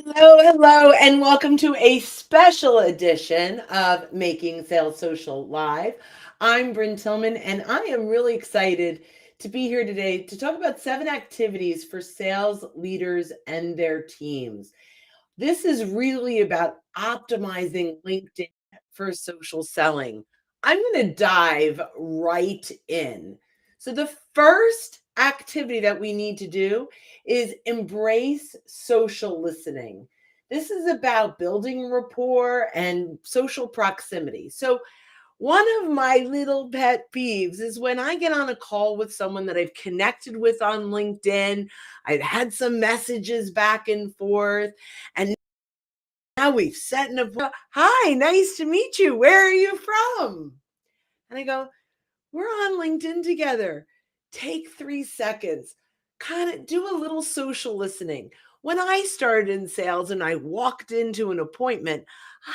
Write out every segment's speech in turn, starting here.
Hello, and welcome to a special edition of Making Sales Social Live. I'm Bryn Tillman, and I am really excited to be here today to talk about 7 activities for sales leaders and their teams. This is really about optimizing LinkedIn for social selling. I'm going to dive right in. So, the first activity that we need to do is embrace social listening. This is about building rapport and social proximity. So, one of my little pet peeves is when I get on a call with someone that I've connected with on LinkedIn, I've had some messages back and forth, and now we've set an appointment. Hi, nice to meet you. Where are you from? And I go, we're on LinkedIn together. Take 3 seconds, kind of do a little social listening. When I started in sales and I walked into an appointment,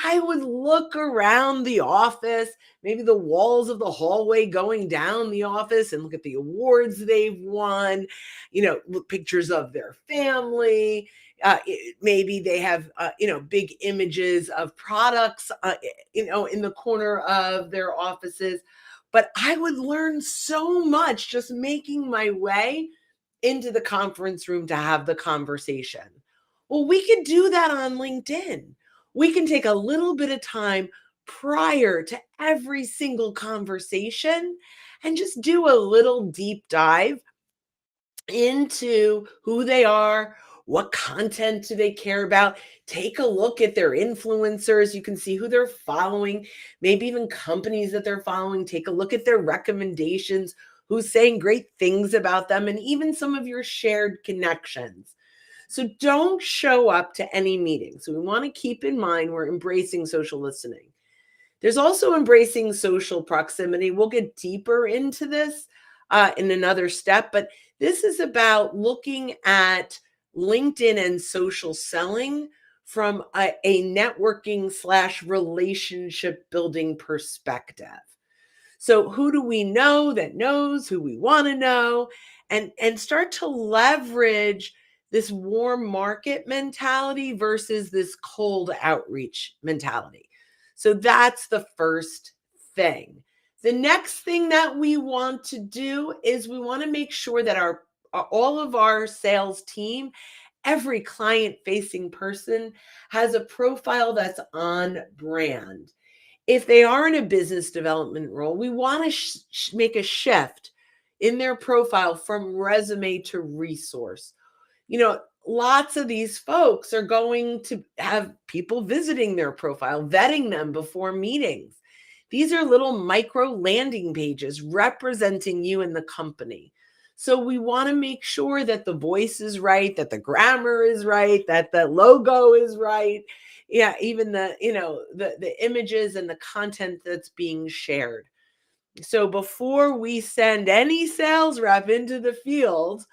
I would look around the office, maybe the walls of the hallway going down the office, and look at the awards they've won, look pictures of their family. Maybe they have, big images of products, in the corner of their offices. But I would learn so much just making my way into the conference room to have the conversation. Well, we could do that on LinkedIn. We can take a little bit of time prior to every single conversation and just do a little deep dive into who they are, what content do they care about. Take a look at their influencers. You can see who they're following, maybe even companies that they're following. Take a look at their recommendations, who's saying great things about them, and even some of your shared connections. So don't show up to any meeting. So we want to keep in mind we're embracing social listening. There's also embracing social proximity. We'll get deeper into this in another step, but this is about looking at LinkedIn and social selling from a networking / relationship building perspective. So who do we know that knows who we want to know, and start to leverage this warm market mentality versus this cold outreach mentality. So that's the first thing. The next thing that we want to do is we want to make sure that all of our sales team, every client facing person, has a profile that's on brand. If they are in a business development role, we want to make a shift in their profile from resume to resource. Lots of these folks are going to have people visiting their profile, vetting them before meetings. These are little micro landing pages representing you and the company. So we want to make sure that the voice is right, that the grammar is right, that the logo is right. Yeah, even the images and the content that's being shared. So before we send any sales rep into the field,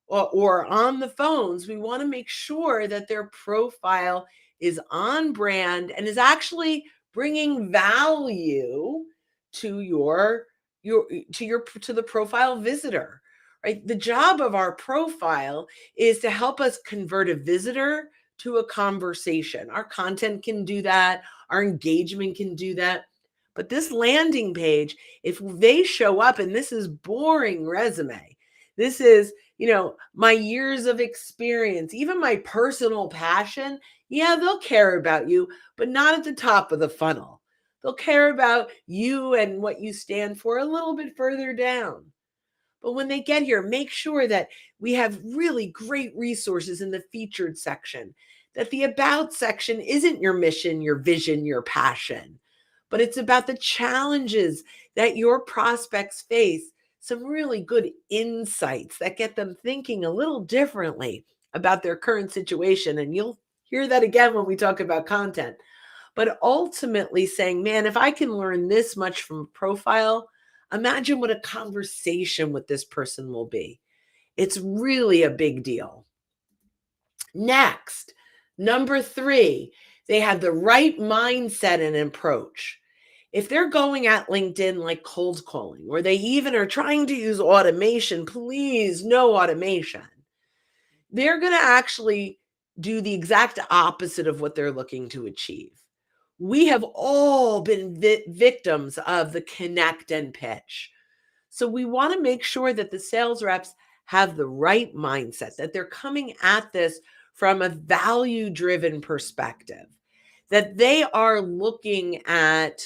or on the phones, we want to make sure that their profile is on brand and is actually bringing value to to the profile visitor. Right? The job of our profile is to help us convert a visitor to a conversation. Our content can do that, our engagement can do that. But this landing page, if they show up and this is boring resume, this is, my years of experience, even my personal passion, yeah, they'll care about you, but not at the top of the funnel. They'll care about you and what you stand for a little bit further down. But when they get here, make sure that we have really great resources in the featured section, that the about section isn't your mission, your vision, your passion, but it's about the challenges that your prospects face, some really good insights that get them thinking a little differently about their current situation. And you'll hear that again when we talk about content. But ultimately saying, man, if I can learn this much from a profile, imagine what a conversation with this person will be. It's really a big deal. Next, number 3, they have the right mindset and approach. If they're going at LinkedIn like cold calling, or they even are trying to use automation, please, no automation. They're going to actually do the exact opposite of what they're looking to achieve. We have all been victims of the connect and pitch. So we want to make sure that the sales reps have the right mindset, that they're coming at this from a value-driven perspective, that they are looking at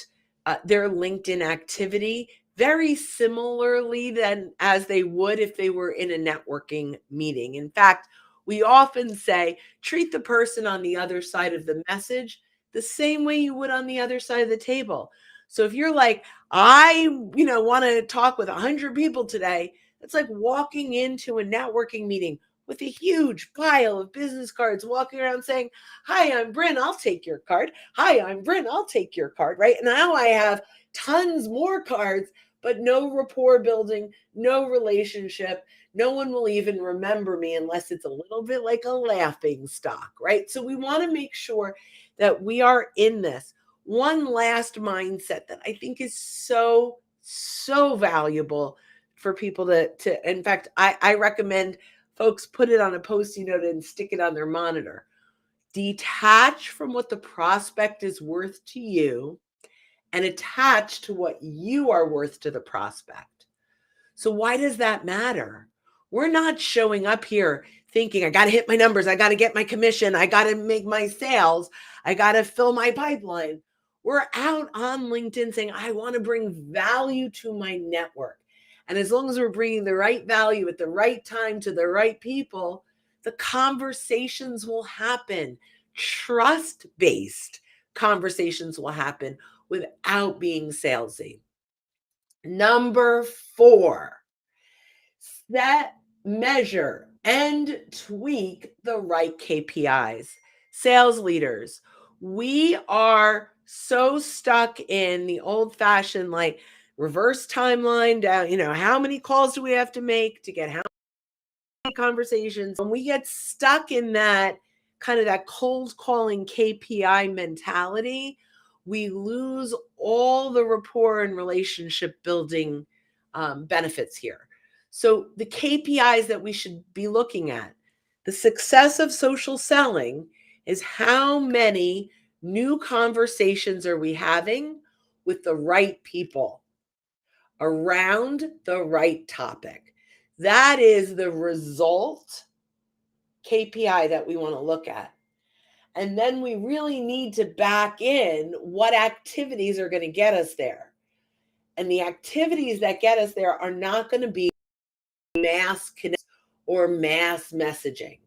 their LinkedIn activity very similarly than as they would if they were in a networking meeting. In fact, we often say, treat the person on the other side of the message the same way you would on the other side of the table. So if you're like, I, want to talk with 100 people today, it's like walking into a networking meeting with a huge pile of business cards, walking around saying, hi, I'm Bryn, I'll take your card. Hi, I'm Bryn, I'll take your card, right? And now I have tons more cards, but no rapport building, no relationship. No one will even remember me unless it's a little bit like a laughing stock, right? So we want to make sure that we are in this. One last mindset that I think is so, so valuable for people to in fact, I recommend folks put it on a Post-it note and stick it on their monitor. Detach from what the prospect is worth to you and attach to what you are worth to the prospect. So why does that matter? We're not showing up here thinking, I got to hit my numbers. I got to get my commission. I got to make my sales. I got to fill my pipeline. We're out on LinkedIn saying, I want to bring value to my network. And as long as we're bringing the right value at the right time to the right people, the conversations will happen. Trust-based conversations will happen without being salesy. Number 4, set, measure, and tweak the right KPIs. Sales leaders, we are so stuck in the old-fashioned like reverse timeline down, how many calls do we have to make to get how many conversations? When we get stuck in that kind of that cold calling KPI mentality, we lose all the rapport and relationship building benefits here. So the KPIs that we should be looking at, the success of social selling is how many new conversations are we having with the right people around the right topic. That is the result KPI that we want to look at. And then we really need to back in what activities are going to get us there. And the activities that get us there are not going to be mass connect or mass messaging.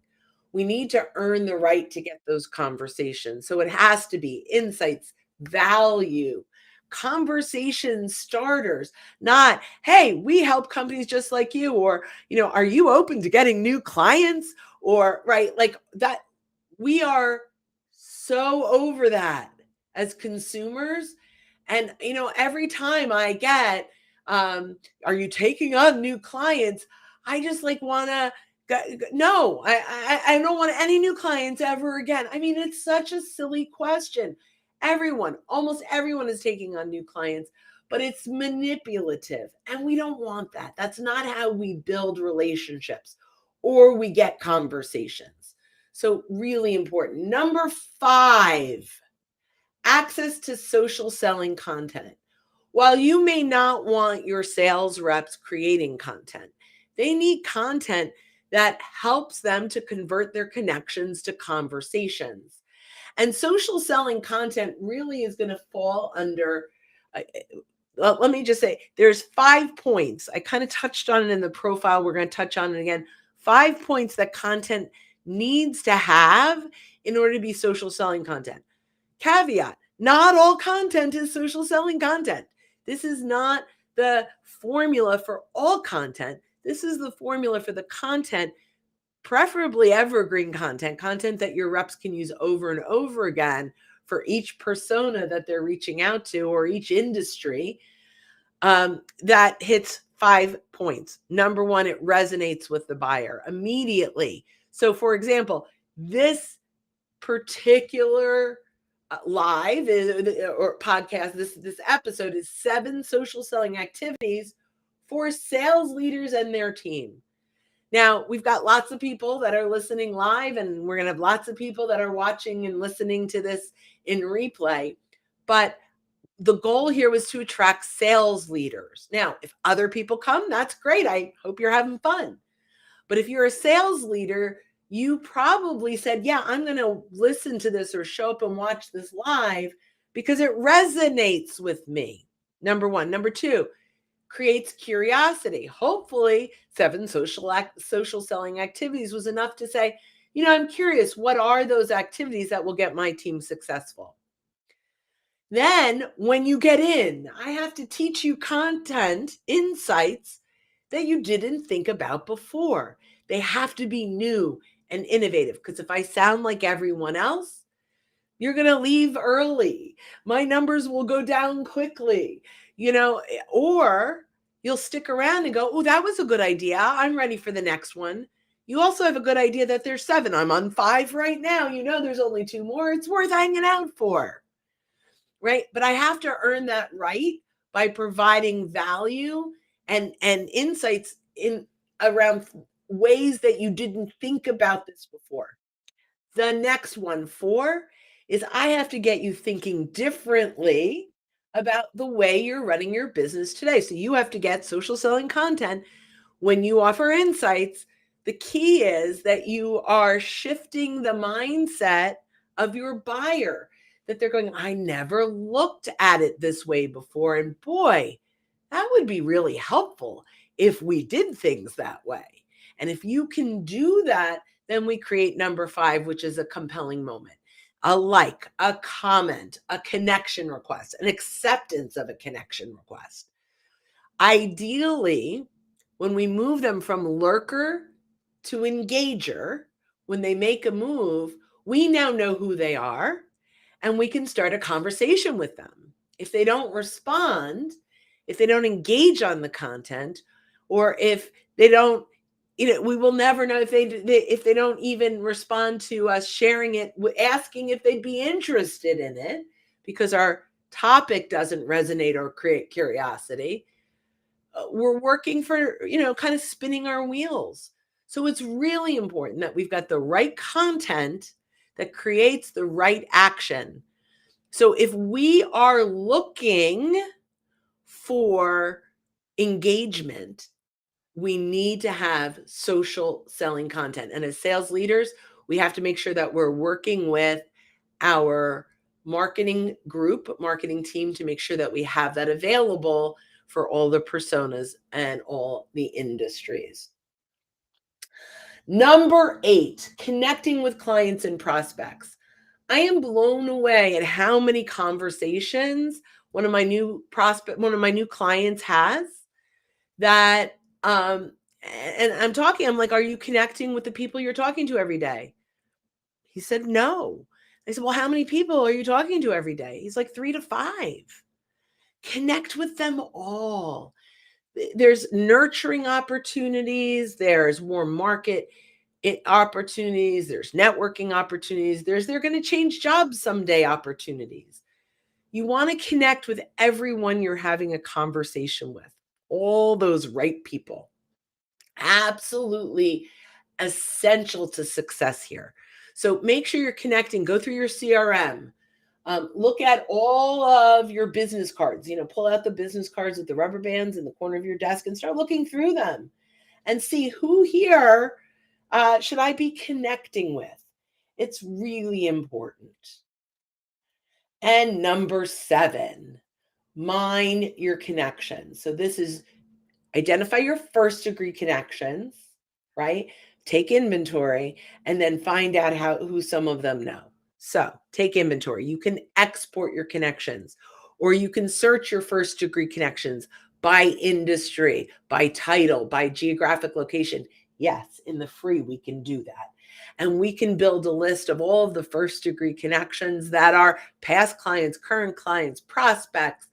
We need to earn the right to get those conversations. So it has to be insights, value, conversation starters, not, hey, we help companies just like you, or, are you open to getting new clients? Or, right, like that. We are so over that as consumers. And, every time I get, are you taking on new clients? I just like want to, no, I don't want any new clients ever again. I mean, it's such a silly question. Almost everyone is taking on new clients, but it's manipulative. And we don't want that. That's not how we build relationships or we get conversations. So really important. Number 5, access to social selling content. While you may not want your sales reps creating content, they need content that helps them to convert their connections to conversations. And social selling content really is going to fall under, let me just say, there's 5 points. I kind of touched on it in the profile. We're going to touch on it again. 5 points that content needs to have in order to be social selling content. Caveat, not all content is social selling content. This is not the formula for all content. This is the formula for the content, preferably evergreen content that your reps can use over and over again for each persona that they're reaching out to or each industry, that hits 5 points. Number 1, it resonates with the buyer immediately. So for example, this particular live or podcast, this episode is 7 social selling activities for sales leaders and their team. Now, we've got lots of people that are listening live, and we're going to have lots of people that are watching and listening to this in replay. But the goal here was to attract sales leaders. Now, if other people come, that's great. I hope you're having fun. But if you're a sales leader, you probably said, yeah, I'm going to listen to this or show up and watch this live because it resonates with me. Number one. Number two, creates curiosity. Hopefully, 7 social selling activities was enough to say, I'm curious, what are those activities that will get my team successful? Then when you get in, I have to teach you content, insights that you didn't think about before. They have to be new and innovative, because if I sound like everyone else, you're going to leave early. My numbers will go down quickly, or you'll stick around and go, oh, that was a good idea. I'm ready for the next one. You also have a good idea that there's 7. I'm on 5 right now. There's only 2 more. It's worth hanging out for. Right? But I have to earn that right by providing value and insights in around ways that you didn't think about this before. The next one, 4, is I have to get you thinking differently about the way you're running your business today. So you have to get social selling content when you offer insights. The key is that you are shifting the mindset of your buyer, that they're going, I never looked at it this way before. And boy, that would be really helpful if we did things that way. And if you can do that, then we create number 5, which is a compelling moment. A like, a comment, a connection request, an acceptance of a connection request. Ideally, when we move them from lurker to engager, when they make a move, we now know who they are and we can start a conversation with them. If they don't respond, if they don't engage on the content, or if they don't, we will never know if they don't even respond to us sharing it, asking if they'd be interested in it, because our topic doesn't resonate or create curiosity. We're working for, kind of spinning our wheels. So it's really important that we've got the right content that creates the right action. So if we are looking for engagement, we need to have social selling content. And as sales leaders, we have to make sure that we're working with our marketing team to make sure that we have that available for all the personas and all the industries. Number 8, connecting with clients and prospects. I am blown away at how many conversations one of my new clients has that, and I'm like, are you connecting with the people you're talking to every day? He said, no. I said, well, how many people are you talking to every day? He's like, 3 to 5. Connect with them all. There's nurturing opportunities. There's warm market opportunities. There's networking opportunities. They're going to change jobs someday opportunities. You want to connect with everyone you're having a conversation with, all those right people. Absolutely essential to success here. So make sure you're connecting. Go through your CRM. Look at all of your business cards. Pull out the business cards with the rubber bands in the corner of your desk and start looking through them and see who here should I be connecting with. It's really important. And number 7, mine your connections. So this is identify your first degree connections, right? Take inventory and then find out who some of them know. So take inventory. You can export your connections, or you can search your first degree connections by industry, by title, by geographic location. Yes, in the free, we can do that. And we can build a list of all of the first degree connections that are past clients, current clients, prospects,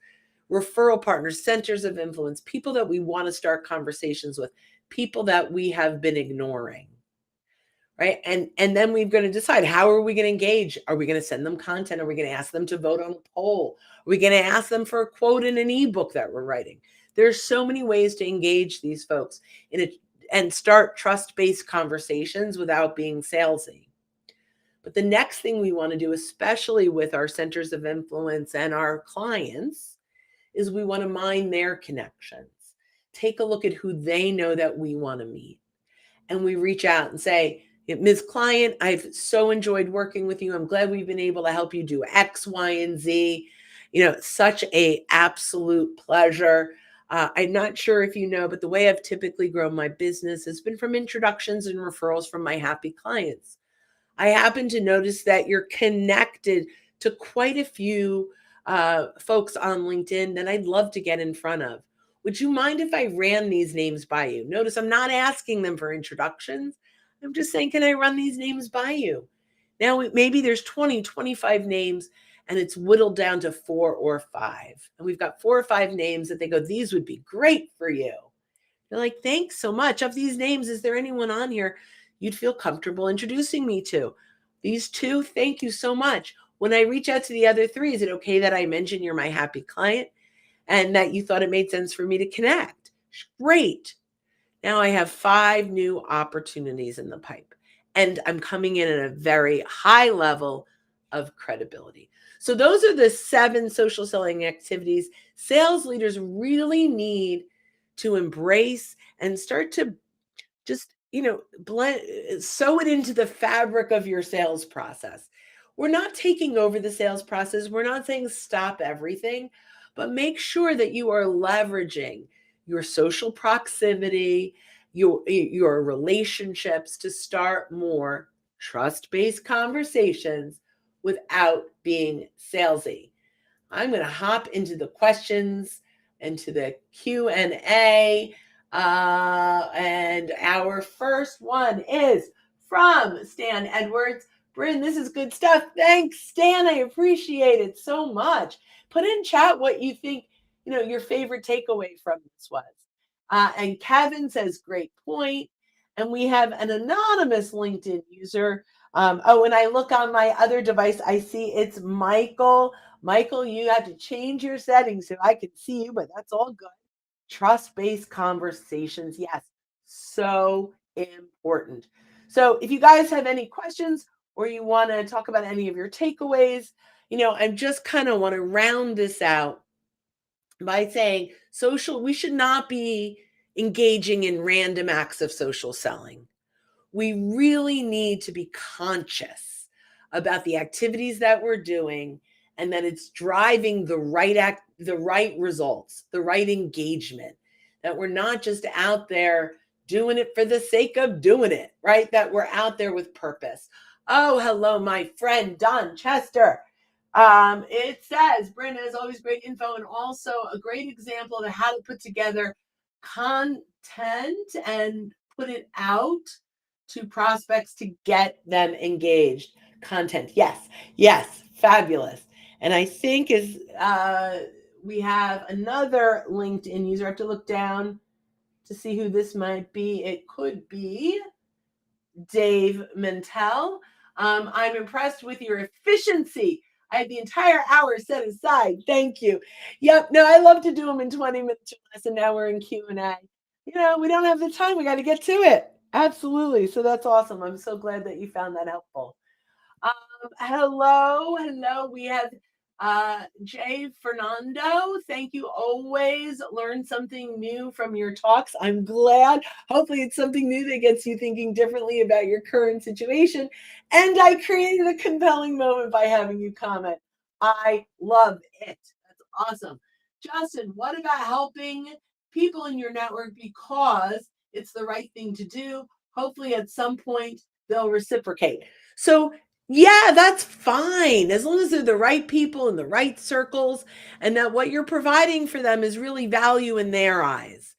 referral partners, centers of influence, people that we want to start conversations with, people that we have been ignoring. Right. And then we're going to decide, how are we going to engage? Are we going to send them content? Are we going to ask them to vote on a poll? Are we going to ask them for a quote in an ebook that we're writing? There's so many ways to engage these folks and start trust-based conversations without being salesy. But the next thing we want to do, especially with our centers of influence and our clients, is we want to mine their connections. Take a look at who they know that we want to meet. And we reach out and say, Ms. Client, I've so enjoyed working with you. I'm glad we've been able to help you do X, Y, and Z. Such a absolute pleasure. I'm not sure if you know, but the way I've typically grown my business has been from introductions and referrals from my happy clients. I happen to notice that you're connected to quite a few folks on LinkedIn that I'd love to get in front of. Would you mind if I ran these names by you? Notice I'm not asking them for introductions. I'm just saying, can I run these names by you? Now, maybe there's 20, 25 names, and it's whittled down to 4 or 5. And we've got 4 or 5 names that they go, these would be great for you. They're like, thanks so much. Of these names, is there anyone on here you'd feel comfortable introducing me to? These 2, thank you so much. When I reach out to the other 3, is it okay that I mention you're my happy client and that you thought it made sense for me to connect? Great. Now I have 5 new opportunities in the pipe, and I'm coming in at a very high level of credibility. So those are the 7 social selling activities sales leaders really need to embrace and start to just, blend, sew it into the fabric of your sales process. We're not taking over the sales process. We're not saying stop everything, but make sure that you are leveraging your social proximity, your relationships to start more trust-based conversations without being salesy. I'm going to hop into the questions, into the Q&A. And our first one is from Stan Edwards. Bryn, this is good stuff. Thanks, Stan. I appreciate it so much. Put in chat what you think, your favorite takeaway from this was. And Kevin says, great point. And we have an anonymous LinkedIn user. And I look on my other device, I see it's Michael. Michael, you have to change your settings so I can see you, but that's all good. Trust-based conversations. Yes, so important. So if you guys have any questions or you want to talk about any of your takeaways, I just kind of want to round this out by saying we should not be engaging in random acts of social selling. We really need to be conscious about the activities that we're doing and that it's driving the right results, the right engagement, that we're not just out there doing it for the sake of doing it, right? That we're out there with purpose. Oh, hello, my friend, Don Chester. It says, Brenda, is always great info and also a great example of how to put together content and put it out to prospects to get them engaged. Content. Yes, fabulous. And I think we have another LinkedIn user. I have to look down to see who this might be. It could be Dave Mentel. I'm impressed with your efficiency. I had the entire hour set aside. Thank you. Yep. No, I love to do them in 20 minutes or less, and now we're in Q&A. We don't have the time. We got to get to it. Absolutely. So that's awesome. I'm so glad that you found that helpful. Hello. We have Jay Fernando. Thank you. Always learn something new from your talks. I'm glad. Hopefully it's something new that gets you thinking differently about your current situation. And I created a compelling moment by having you comment. I love it. That's awesome. Justin, what about helping people in your network because it's the right thing to do? Hopefully at some point they'll reciprocate. So yeah, that's fine. As long as they're the right people in the right circles and that what you're providing for them is really value in their eyes.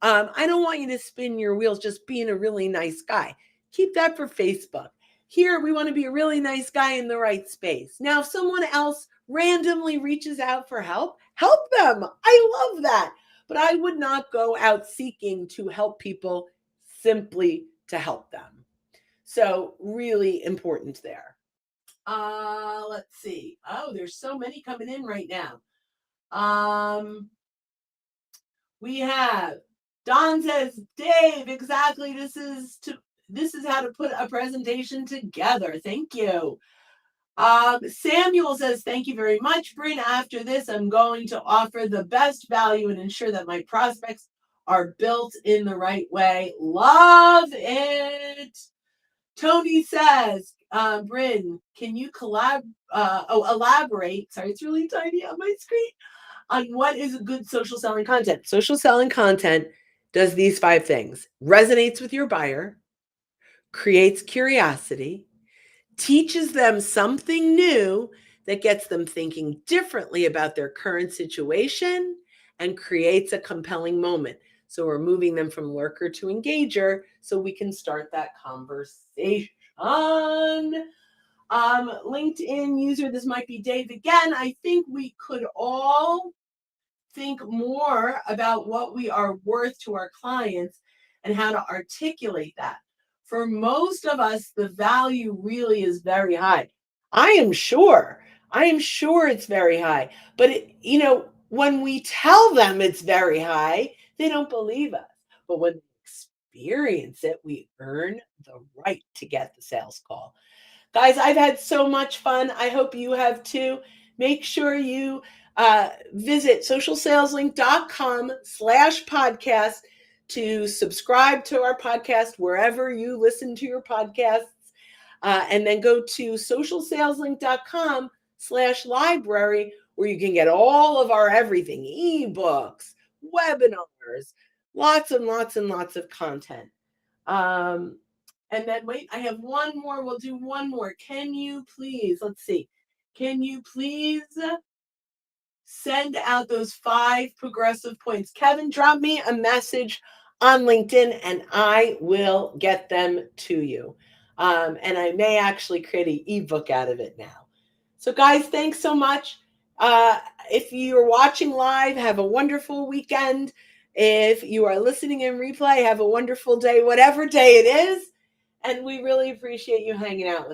I don't want you to spin your wheels just being a really nice guy. Keep that for Facebook. Here, we want to be a really nice guy in the right space. Now, if someone else randomly reaches out for help them. I love that. But I would not go out seeking to help people simply to help them. So really important there. Let's see. Oh, there's so many coming in right now. We have Don says, Dave, exactly. This is how to put a presentation together. Thank you. Samuel says, thank you very much, Bryn. After this, I'm going to offer the best value and ensure that my prospects are built in the right way. Love it. Tony says, Bryn, can you elaborate? Sorry, it's really tiny on my screen. On what is a good social selling content? Social selling content does these 5 things: resonates with your buyer, creates curiosity, teaches them something new that gets them thinking differently about their current situation, and creates a compelling moment. So we're moving them from lurker to engager so we can start that conversation. LinkedIn user, this might be Dave again. I think we could all think more about what we are worth to our clients and how to articulate that. For most of us, the value really is very high. I am sure it's very high. But when we tell them it's very high, they don't believe us. But when we experience it, we earn the right to get the sales call. Guys, I've had so much fun. I hope you have too. Make sure you visit socialsaleslink.com/podcast to subscribe to our podcast wherever you listen to your podcasts. And then go to socialsaleslink.com/library, where you can get all of our everything, ebooks, webinars, lots and lots and lots of content. And then wait, I have one more. We'll do one more. Can you please, let's see. Can you please send out those 5 progressive points? Kevin, drop me a message on LinkedIn and I will get them to you. And I may actually create an ebook out of it now. So guys, thanks so much. If you're watching live, have a wonderful weekend. If you are listening in replay, have a wonderful day, whatever day it is. And we really appreciate you hanging out with us.